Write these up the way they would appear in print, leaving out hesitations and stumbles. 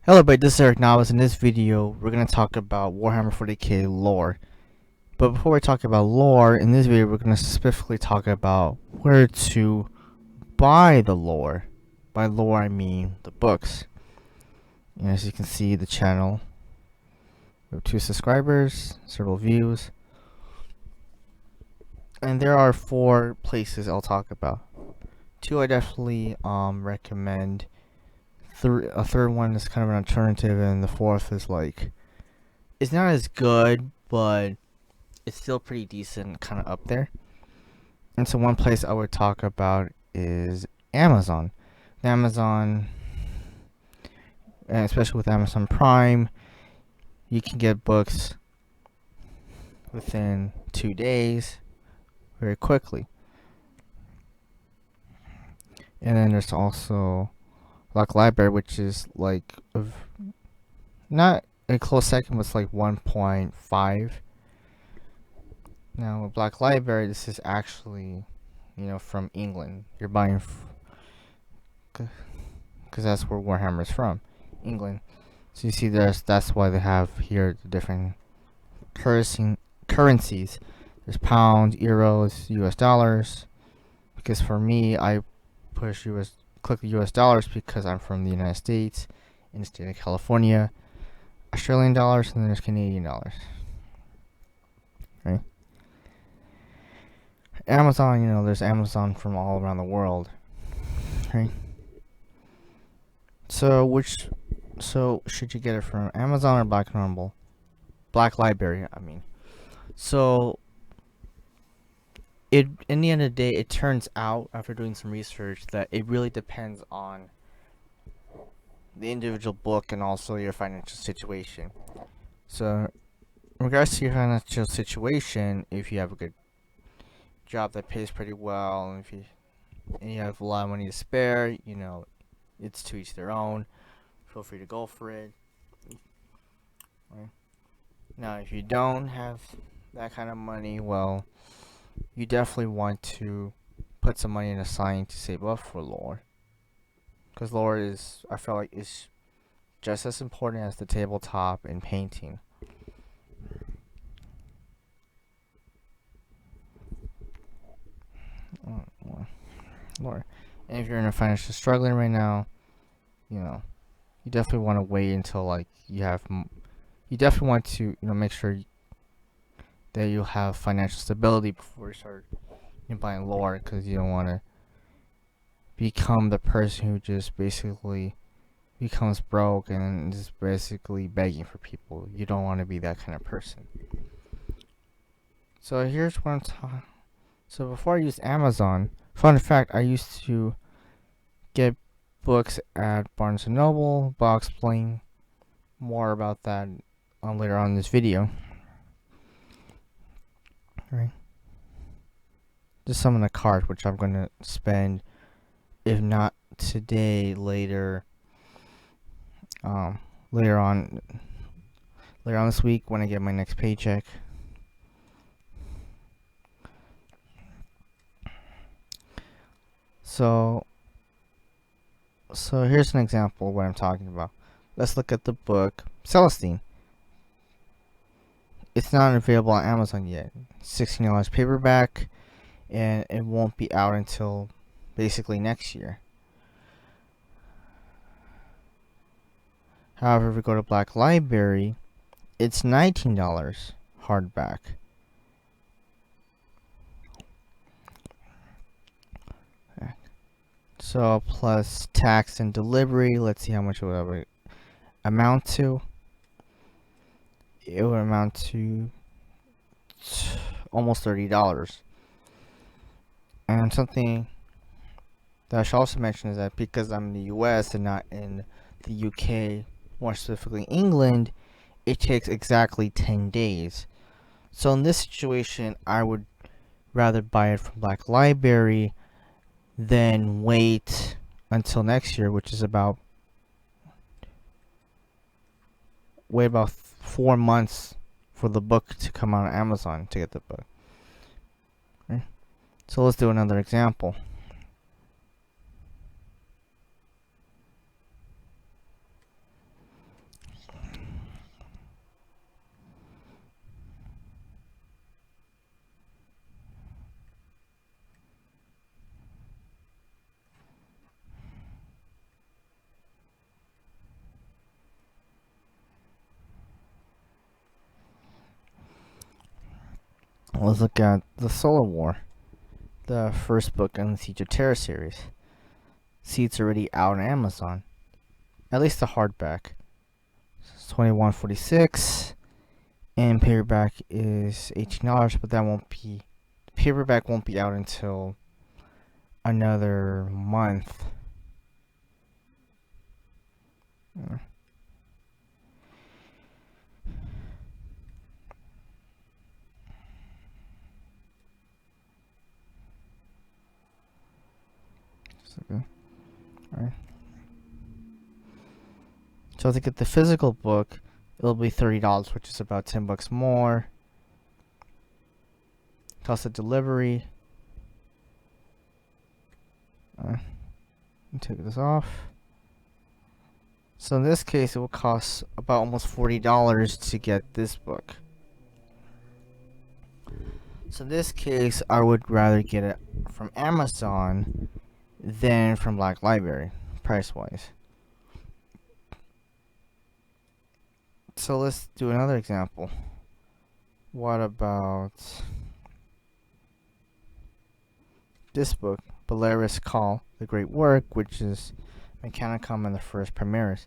Hello everybody, this is Eric Novice. In this video, we're going to talk about Warhammer 40k lore. But before we talk about lore, in this video we're going to specifically talk about where to buy the lore. By lore I mean the books. And as you can see, the channel, we have 2 subscribers, several views. And there are 4 places I'll talk about. 2 I definitely recommend. A third one is kind of an alternative, and the fourth is like, it's not as good, but it's still pretty decent, kind of up there. And so one place I would talk about is Amazon. Amazon, and especially with Amazon Prime, you can get books within 2 days very quickly. And then there's also Black Library, which is like not a close second, but it's like 1.5. Now with Black Library, this is actually, from England. You're buying because that's where Warhammer is from, England. So you see, that's why they have here the different currencies. There's pounds, euros, US dollars. Because for me, I click the US dollars because I'm from the United States, in the state of California. Australian dollars, and then there's Canadian dollars. Right? Amazon, there's Amazon from all around the world. Right? So should you get it from Amazon or Black Library, I mean. So in the end of the day, it turns out, after doing some research, that it really depends on the individual book and also your financial situation. So in regards to your financial situation, if you have a good job that pays pretty well, and you have a lot of money to spare, it's to each their own. Feel free to go for it. Right? Now, if you don't have that kind of money, well, you definitely want to put some money in a sign to save up for lore. Because lore I feel like, is just as important as the tabletop and painting. Lore. And if you're in a financial struggling right now, you definitely want to wait until you definitely want to make sure that you have financial stability before you start buying lore, because you don't want to become the person who just basically becomes broke and is basically begging for people. You don't want to be that kind of person. So here's what I'm talking. So before I used Amazon, fun fact, I used to get books at Barnes & Noble, but I'll explain more about that later on in this video. Right. Just some of the cards, which I'm going to spend, if not today, later on this week when I get my next paycheck. So here's an example of what I'm talking about. Let's look at the book Celestine. It's not available on Amazon yet. $16 paperback, and it won't be out until basically next year. However, if we go to Black Library, it's $19 hardback. So plus tax and delivery, let's see how much it would amount to. It would amount to almost $30. And something that I should also mention is that because I'm in the US and not in the UK, more specifically England, it takes exactly 10 days. So in this situation, I would rather buy it from Black Library than wait until next year, which is about 4 months for the book to come out on Amazon to get the book. Okay. So let's do another example. let's look at the Solar War, the first book in the Siege of Terra series. See, it's already out on Amazon, at least the hardback. It's $21.46, and paperback is $18, but that won't be, paperback won't be out until another month. Okay. Alright. So to get the physical book, it'll be $30, which is about $10 more. Cost of delivery. Take this off. So in this case, it will cost about almost $40 to get this book. So in this case, I would rather get it from Amazon than from Black Library, price-wise. So let's do another example. What about this book, Belarus Call, The Great Work, which is Mechanicum and the First Primaris.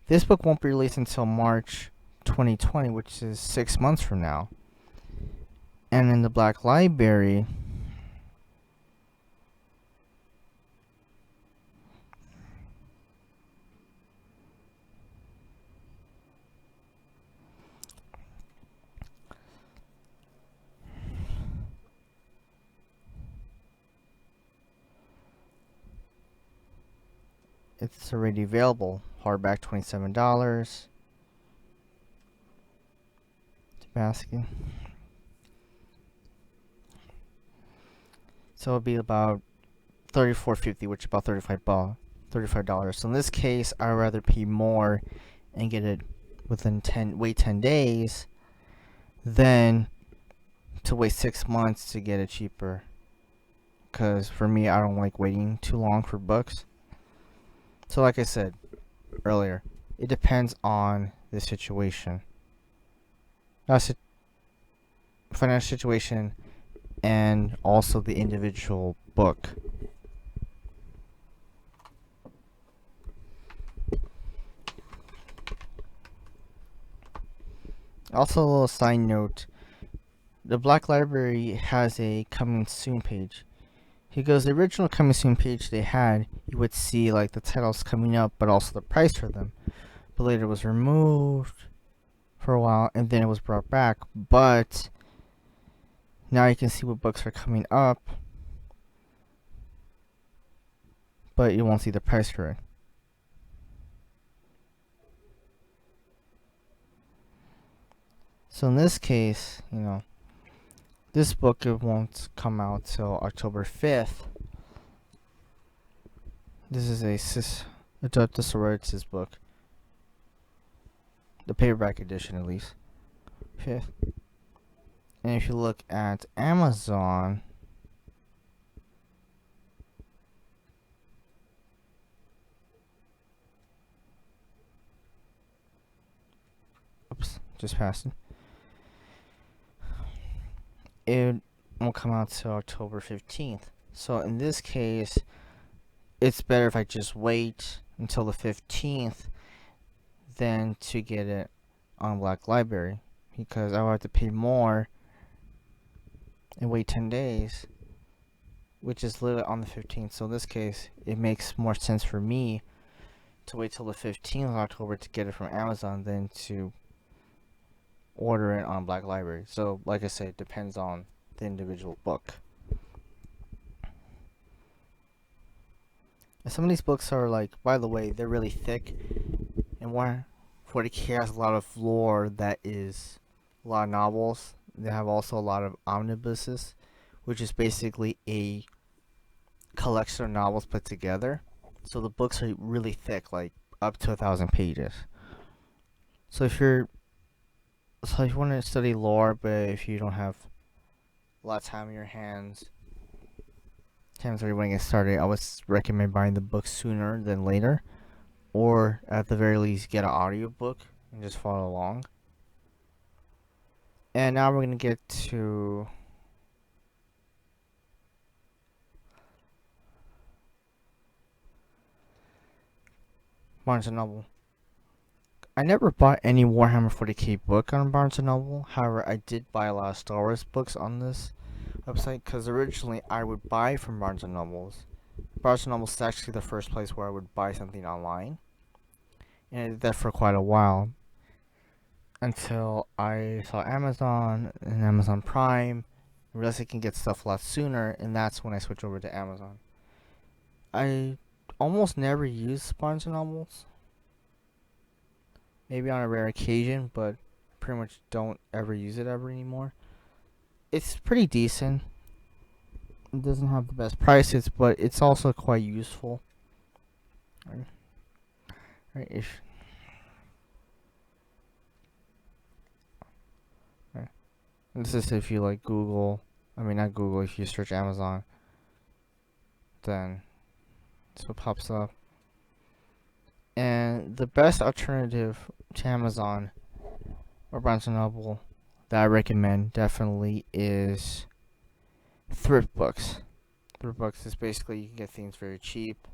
This book won't be released until March 2020, which is 6 months from now. And in the Black Library, it's already available. Hardback $27. Basket. So it'll be about $34.50, which is about $35. So in this case, I'd rather pay more and get it within 10 days than to wait 6 months to get it cheaper. Because for me, I don't like waiting too long for books. So like I said earlier, it depends on the situation. Financial situation and also the individual book. Also, a little side note, the Black Library has a coming soon page. Because the original coming soon page they had, you would see like the titles coming up, but also the price for them. But later it was removed for a while, and then it was brought back. But now you can see what books are coming up, but you won't see the price for it. So in this case, this book, it won't come out till October 5th. This is a Adeptus Sororitas book. The paperback edition, at least. 5th. And if you look at Amazon, oops, just passed it. It won't come out till October 15th. So in this case, it's better if I just wait until the 15th than to get it on Black Library, because I will have to pay more and wait 10 days, which is literally on the 15th. So in this case, it makes more sense for me to wait till the 15th of October to get it from Amazon than to order it on Black Library. So like I said, it depends on the individual book. And some of these books are like, by the way, they're really thick, and 40K has a lot of lore that is a lot of novels. They have also a lot of omnibuses, which is basically a collection of novels put together. So the books are really thick, like up to 1,000 pages. So if you want to study lore, but if you don't have a lot of time in your hands, times where you want to get started, I would recommend buying the book sooner than later, or at the very least get an audiobook and just follow along. And now we're gonna get to Barnes and Noble. I never bought any Warhammer 40k book on Barnes and Noble. However, I did buy a lot of Star Wars books on this website because originally I would buy from Barnes and Nobles. Barnes and Nobles is actually the first place where I would buy something online, and I did that for quite a while until I saw Amazon and Amazon Prime. I realized I can get stuff a lot sooner, and that's when I switched over to Amazon. I almost never use Barnes and Nobles. Maybe on a rare occasion, but pretty much don't ever use it ever anymore. It's pretty decent. It doesn't have the best prices, but it's also quite useful. Right, right. This is if you like Google. I mean, not Google. If you search Amazon, then that's what pops up. And the best alternative to Amazon or Barnes and Noble that I recommend definitely is thrift books. Thrift books is basically you can get things very cheap.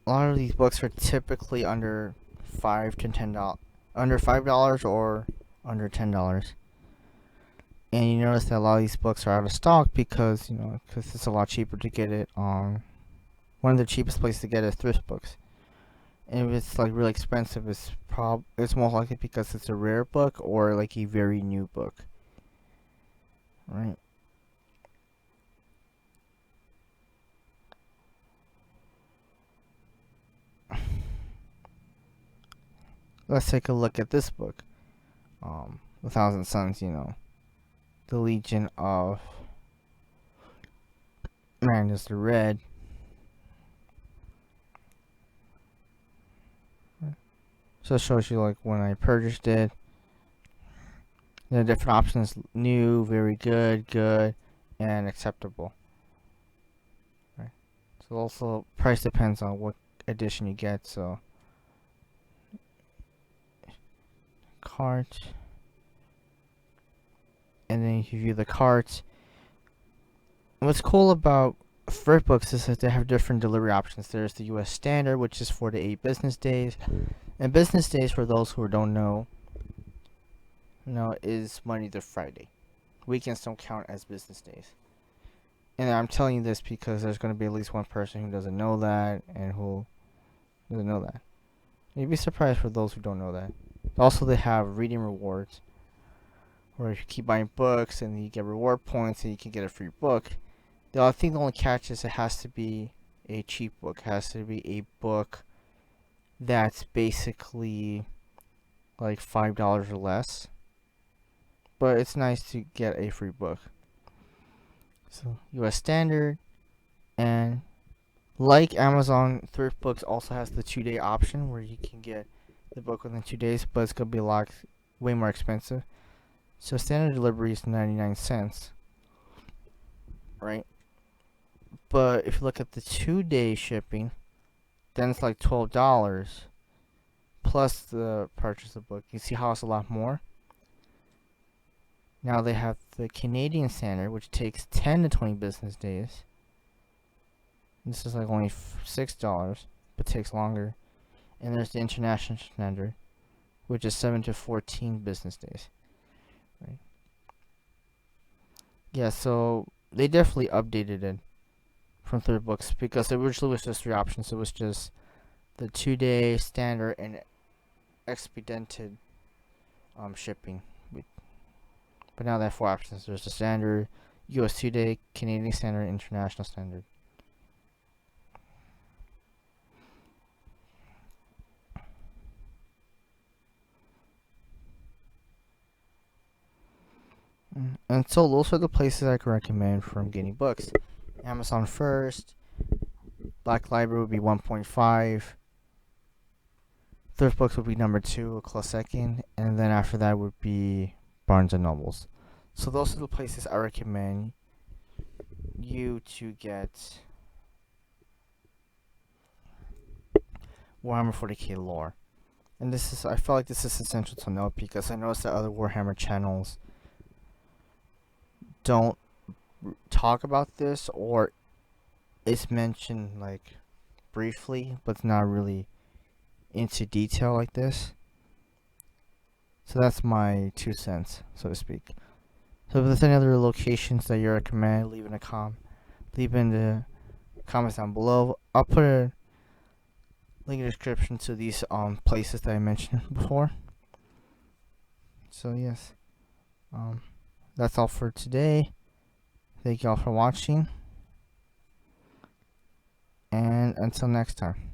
A lot of these books are typically under $5 under $5 or under $10. And you notice that a lot of these books are out of stock because it's a lot cheaper to get it on one of the cheapest places to get is thrift books. And if it's like really expensive, it's most likely because it's a rare book or like a very new book, right? Let's take a look at this book, The Thousand Suns. The Legion of Magnus the Red. So it shows you like when I purchased it. The different options: new, very good, good, and acceptable. Right. So also price depends on what edition you get. So cart, and then you view the carts. What's cool about thrift books is that they have different delivery options. There's the U.S. standard, which is 4 to 8 business days, and business days, for those who don't know, is Monday to Friday. Weekends don't count as business days. And I'm telling you this because there's going to be at least one person who doesn't know that and who doesn't know that. You'd be surprised for those who don't know that. Also, they have reading rewards, where if you keep buying books and you get reward points and you can get a free book. I think the only catch is it has to be a cheap book. It has to be a book that's basically like $5 or less. But it's nice to get a free book. So U.S. standard, and like Amazon, thrift books also has the 2-day option where you can get the book within 2 days, but it's gonna be way more expensive. So standard delivery is 99 cents, right? But if you look at the 2-day shipping, then it's like $12 plus the purchase of the book. You see how it's a lot more? Now they have the Canadian standard, which takes 10 to 20 business days. This is like only $6, but takes longer. And there's the international standard, which is 7 to 14 business days. Right? Yeah, so they definitely updated it from thrift books because it originally was just 3 options. It was just the 2-day standard and expedited shipping. But now they have 4 options. There's the standard, US 2-day, Canadian standard, international standard. And so those are the places I can recommend from getting books. Amazon first, Black Library would be 1.5, thrift books would be number 2, a close second, and then after that would be Barnes and Nobles. So those are the places I recommend you to get Warhammer 40k lore. And I feel like this is essential to know because I noticed that other Warhammer channels don't talk about this, or it's mentioned like briefly, but it's not really into detail like this. So that's my 2 cents, so to speak. So if there's any other locations that you recommend, leave in the comments down below. I'll put a link in the description to these places that I mentioned before. So yes, that's all for today. Thank you all for watching, and until next time.